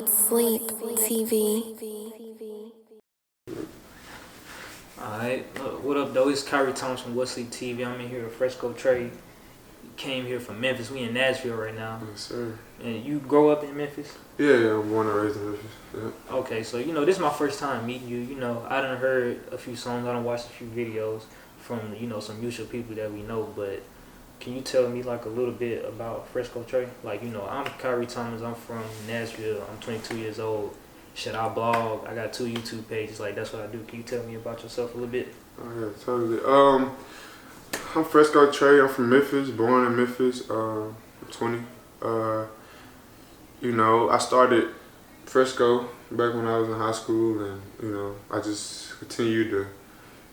with Sleep TV. Alright, what up though? It's Kyree from What Sleep TV. I'm in here with Fresco Trey. Came here from Memphis. We in Nashville right now. Yes, sir. And you grow up in Memphis? Yeah, I'm born and raised in Memphis. Yeah. Okay, so this is my first time meeting you. I done heard a few songs, I done watched a few videos from, some mutual people that we know, but can you tell me like a little bit about Fresco Trey? Like, I'm Kyree Thomas, I'm from Nashville, I'm 22 years old. Shit, I blog, I got 2 YouTube pages, like that's what I do. Can you tell me about yourself a little bit? Oh yeah, totally. I'm Fresco Trey, I'm from Memphis, born in Memphis, I'm 20. I started Fresco back when I was in high school, and I just continued to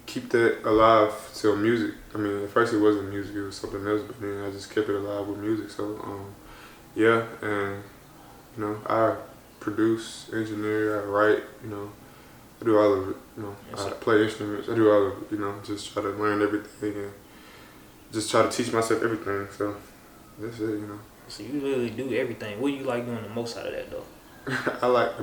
keep that alive till music. I mean, at first it wasn't music, it was something else, but then I just kept it alive with music. So yeah, and I produce, engineer, I write, I do all of it, I play instruments, I do all of it, just try to learn everything and just try to teach myself everything. So that's it, So you literally do everything. What do you like doing the most out of that though? I like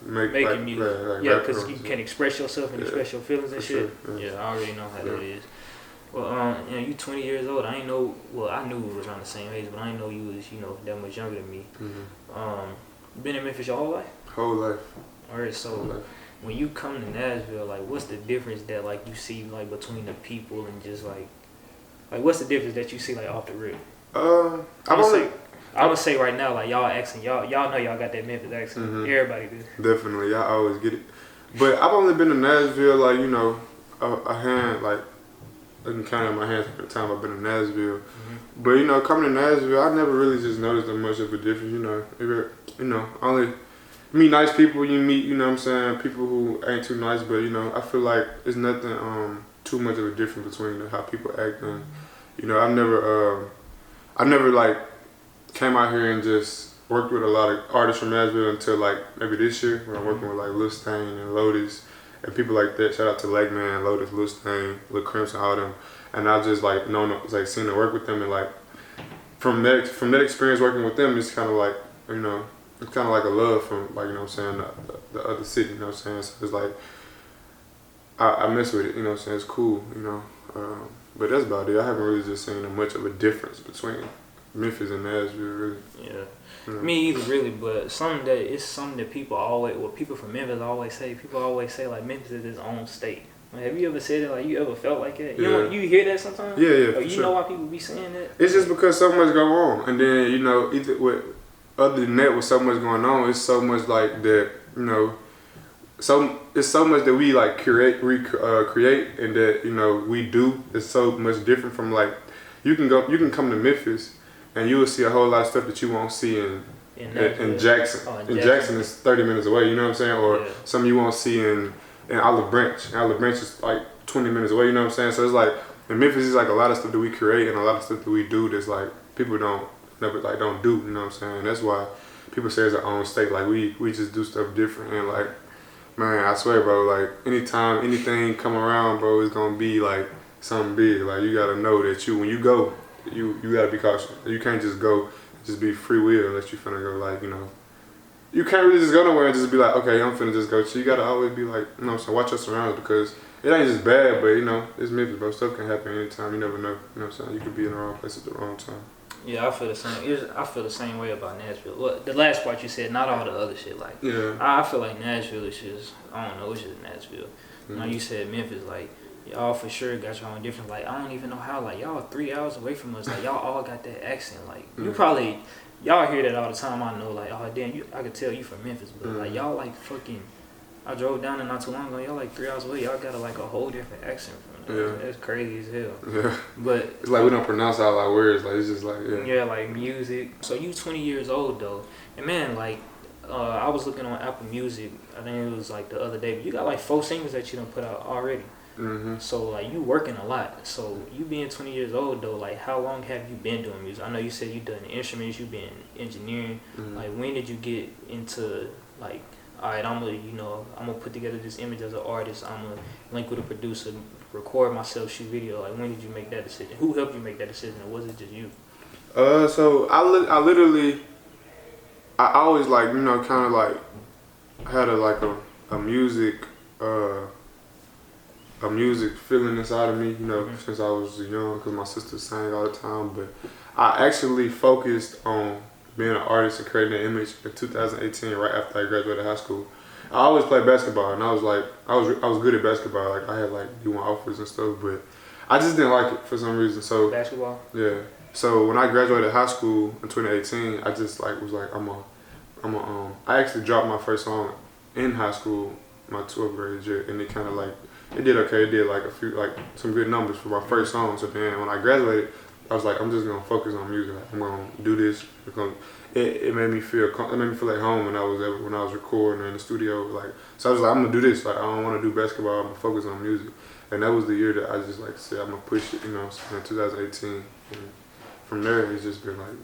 making music. Yeah, because you can express yourself and yeah, express your feelings and shit. Sure, yeah. Yeah, I already know how that is. Well, you 20 years old. I knew we was around the same age, but I didn't know you was, that much younger than me. Mm-hmm. You been in Memphis your whole life? Whole life. Alright, so when you come to Nashville, like, what's the difference that like you see like between the people and just like what's the difference that you see like off the rip? I would say right now, like y'all accent, y'all know y'all got that Memphis accent. Mm-hmm. Everybody do. Definitely, y'all always get it. But I've only been to Nashville, like a hand, like I can count on my hands the time I've been in Nashville. Mm-hmm. But coming to Nashville, I never really just noticed that much of a difference. Only meet nice people. You meet, people who ain't too nice. But I feel like there's nothing too much of a difference between how people act. And I never like came out here and just worked with a lot of artists from Nashville until like maybe this year when I'm working with like Lil Stain and Lotus and people like that. Shout out to Legman, Lotus, Lil Stain, Lil Crimson, all them. And I just like seen to work with them, and like from that experience working with them, it's kind of like it's kind of like a love from like the other city. So it's like I mess with it. It's cool. But that's about it. I haven't really just seen much of a difference between Memphis and Nashville, really. Yeah. Me either, really, but something that people from Memphis always say. People always say like Memphis is its own state. Like, have you ever said it? Like, you ever felt like that? You hear that sometimes? Yeah. Or you know why people be saying that? It's just because so much go on, and then other than that, with so much going on, it's so much like that. So it's so much that we like create, and that we do is so much different from like you can come to Memphis and you will see a whole lot of stuff that you won't see in Jackson. In Jackson is 30 minutes away, you know what I'm saying? Or something you won't see in Olive Branch. Olive Branch is like 20 minutes away, you know what I'm saying? So it's like in Memphis is like a lot of stuff that we create and a lot of stuff that we do that's like people don't do, you know what I'm saying? That's why people say it's our own state. Like we just do stuff different, and like, man, I swear, bro, like anytime anything come around, bro, it's gonna be like something big. Like you gotta know that when you go, you gotta be cautious. You can't just go, just be free will unless you finna go like, you can't really just go nowhere and just be like, okay, I'm finna just go. So you gotta always be like, so watch your surroundings, because it ain't just bad, but it's Memphis, bro. Stuff can happen anytime. You never know. You know what I'm saying? You could be in the wrong place at the wrong time. Yeah, I feel the same. I feel the same way about Nashville. Well, the last part you said, not all the other shit. Like, I feel like Nashville is just, I don't know, it's just Nashville. Mm-hmm. Now you said Memphis, like, y'all for sure got your own different. Like, I don't even know how. Like, y'all 3 hours away from us. Like, y'all all got that accent. Like, you probably, y'all hear that all the time. I know. Like, oh damn, I could tell you from Memphis, but like y'all like fucking. I drove down there not too long ago. Y'all like 3 hours away. Y'all got like a whole different accent from them. Yeah. That's crazy as hell. Yeah. But it's like we don't pronounce all our words. Like it's just like yeah, like music. So you 20 years old though, and man, like I was looking on Apple Music. I think it was like the other day. But you got like 4 singles that you done put out already. Mm-hmm. So like you working a lot. So you being 20 years old though, like how long have you been doing music? I know you said you done instruments. You been engineering. Mm-hmm. Like when did you get into like? All right, I'm gonna put together this image as an artist. I'm gonna link with a producer, record myself, shoot video. Like, when did you make that decision? Who helped you make that decision, or was it just you? So I literally I always like, you know, kind of like had a music a music feeling inside of me, you know, since I was young, because my sister sang all the time. But I actually focused on being an artist and creating an image in 2018, right after I graduated high school. I always played basketball, and I was good at basketball. Like I had like D1 offers and stuff, but I just didn't like it for some reason. So basketball. Yeah. So when I graduated high school in 2018, I just like was like I actually dropped my first song in high school, my 12th grade year, and it kind of like it did okay. It did like some good numbers for my first song. So then when I graduated, I was like, I'm just gonna focus on music. Like, I'm gonna do this. It made me feel like home when I was recording or in the studio. Like, so I was like, I'm gonna do this. Like, I don't want to do basketball. I'm gonna focus on music. And that was the year that I just like said I'm gonna push it. You know, in 2018. And from there, it's just been like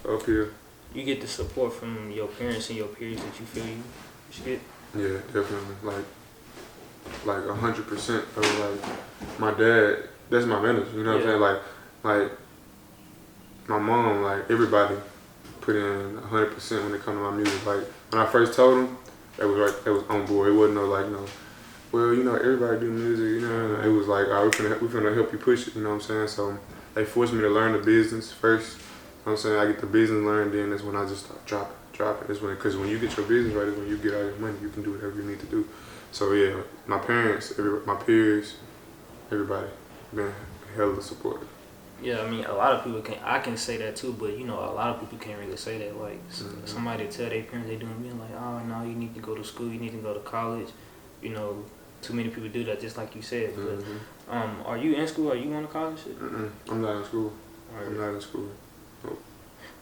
up here. You get the support from your parents and your peers that you feel you should get. Yeah, definitely. Like 100% of like my dad. That's my manager. You know what I'm saying? Like my mom. Like everybody put in 100% when it comes to my music. Like when I first told them, that was on board. It wasn't no like no. Well, you know, everybody do music. You know, it was like, all right, we're finna help you push it. You know what I'm saying? So they forced me to learn the business first. You know what I'm saying? I get the business learned, then that's when I just start dropping. Because when you get your business right, is when you get all your money, you can do whatever you need to do. So yeah, my parents, my peers, everybody been hella supportive. Yeah, I mean, a lot of people I can say that too, but you know, a lot of people can't really say that. Like, somebody tell their parents they doing me, like, oh no, you need to go to school, you need to go to college. You know, too many people do that, just like you said. But are you in school? Are you going to college? I'm not in school. I'm not in school. Nope.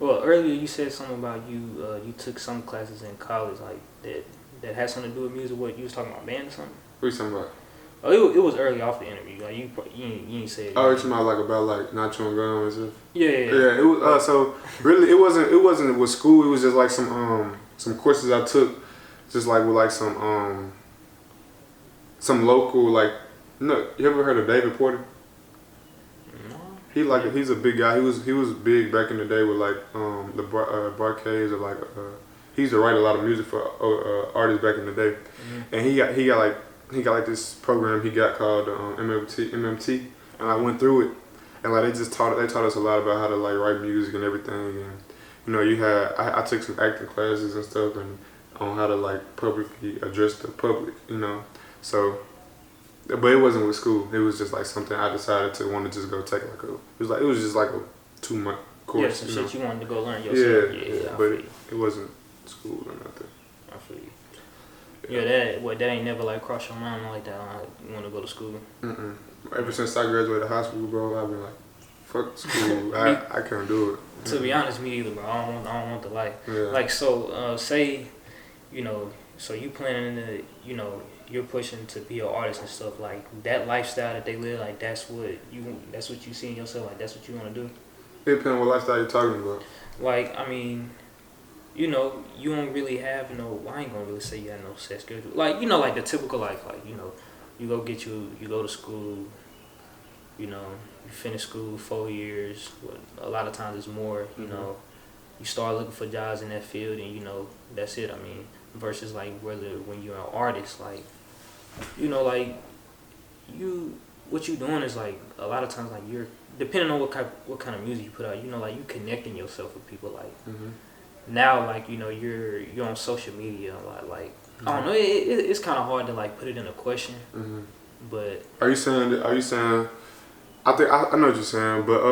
Well, earlier you said something about you took some classes in college, like that had something to do with music. What you was talking about, band or something? What are you talking about? Oh, it was early off the interview. Like you ain't said. Oh, it's about like not chewing gum and stuff. Yeah. It was so really it wasn't with school. It was just like some courses I took, just like with like some local like. No, you ever heard of David Porter? He's a big guy. He was big back in the day with like the Barcades or like he used to write a lot of music for artists back in the day, and he got like this program he got called MMT, and I went through it, and like they taught us a lot about how to like write music and everything, and you know I took some acting classes and stuff and on how to like publicly address the public, you know, so. But it wasn't with school. It was just like something I decided to want to just go take it was just like a 2-month course. Yeah, some shit you wanted to go learn yourself. Yeah, but it wasn't school or nothing. I feel you. Yeah, that ain't never like crossed your mind like that. Like, you want to go to school? Ever since I graduated high school, bro, I've been like, fuck school. I can't do it. To be honest, me either, bro. I don't want the life. Yeah. Like so, say, you know, so you planning to, you know. You're pushing to be an artist and stuff, like that lifestyle that they live, like that's what you see in yourself, like that's what you want to do. It depends on what lifestyle you're talking about. Like, I mean, you know, you don't really have I ain't gonna really say you have no set schedule. Like, you know, like the typical life, like, you know, you go to school, you know, you finish school 4 years, a lot of times it's more, you know, you start looking for jobs in that field and, you know, that's it. I mean, versus like when you're an artist, like, you know, like what you doing is like a lot of times like you're depending on what kind of music you put out, you know, like you connecting yourself with people, like now, like, you know, you're on social media a lot, like I don't know, it's kind of hard to like put it in a question, but are you saying I think I know what you're saying, but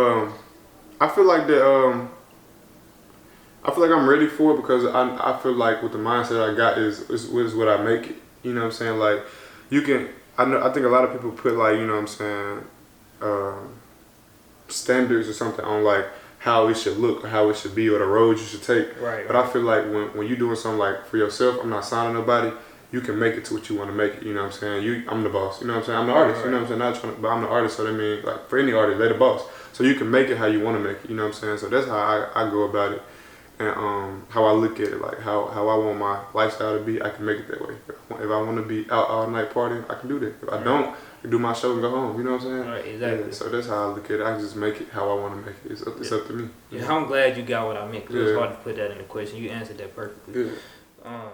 I feel like that I feel like I'm ready for it because I feel like with the mindset I got is what I make it. You know what I'm saying? Like, you can, I think a lot of people put like, you know what I'm saying, standards or something on like how it should look or how it should be or the road you should take. Right. But I feel like when you're doing something like for yourself, I'm not signing nobody, you can make it to what you want to make it. You know what I'm saying? I'm the boss. You know what I'm saying? I'm the artist. You know what I'm saying? But I'm the artist, so that means like for any artist, they're the boss. So you can make it how you want to make it. You know what I'm saying? So that's how I go about it. and how I look at it, like how I want my lifestyle to be, I can make it that way. If I want to be out all night partying, I can do that. If I don't, I can do my show and go home. You know what I'm saying? Right, exactly. Yeah, so that's how I look at it. I can just make it how I want to make it. It's up to me. Yeah, I'm glad you got what I meant, because it was hard to put that in the question. You answered that perfectly. Yeah.